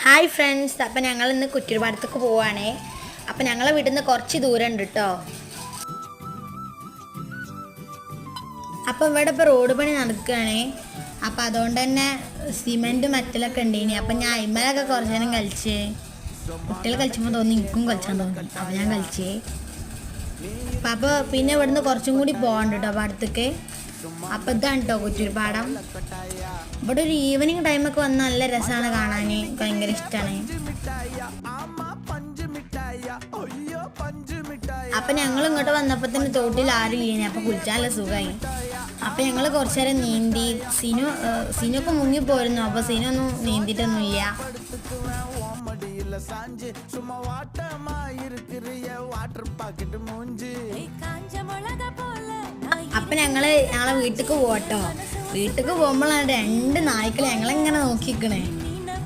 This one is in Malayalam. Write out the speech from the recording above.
ഹായ് ഫ്രണ്ട്സ്, അപ്പം ഞങ്ങൾ ഇന്ന് കുറ്റിപ്പാടത്തേക്ക് പോവുകയാണേ. അപ്പം ഞങ്ങളെ വീട്ടിൽ നിന്ന് കുറച്ച് ദൂരം ഉണ്ട് കേട്ടോ. അപ്പം ഇവിടെ ഇപ്പോൾ റോഡ് പണി നടക്കുകയാണേ. അപ്പം അതുകൊണ്ട് തന്നെ സിമെൻറ്റ് മറ്റലൊക്കെ ഉണ്ടേനി. അപ്പം ഞാൻ അയിമലൊക്കെ കുറച്ച് നേരം കളിച്ച്, കുട്ടികൾ കളിച്ചപ്പോൾ തോന്നി എനിക്കും കളിച്ചാൻ തോന്നി. അപ്പം ഞാൻ കളിച്ചേ. അപ്പോൾ പിന്നെ ഇവിടുന്ന് കുറച്ചും കൂടി പോകണ്ട കേട്ടോ പാടത്തേക്ക്. അപ്പം ഇതാണ് കേട്ടോ കുറ്റിപ്പാടം. ഇവിടെ ഒരു ഈവനിങ് ടൈമൊക്കെ വന്നാൽ നല്ല രസമാണ് കാണാൻ, ഭയങ്കര ഇഷ്ടമാണ്. അപ്പം ഞങ്ങൾ ഇങ്ങോട്ട് വന്നപ്പോൾ തന്നെ തോട്ടിൽ ആരും ഇല്ലേ, അപ്പം കുളിച്ചാൽ നല്ല സുഖമായി. അപ്പം ഞങ്ങൾ കുറച്ച് നേരം നീന്തി. സിനൊക്കെ മുങ്ങിപ്പോയിരുന്നു. അപ്പോൾ സിനൊന്നും നീന്തിയിട്ടൊന്നുമില്ല. അപ്പം ഞങ്ങളെ വീട്ടിലേക്ക് പോകട്ടോ. വീട്ടിലേക്ക് പോകുമ്പോഴാണ് രണ്ട് നായ്ക്കൾ ഞങ്ങളിങ്ങനെ നോക്കിക്കണേ.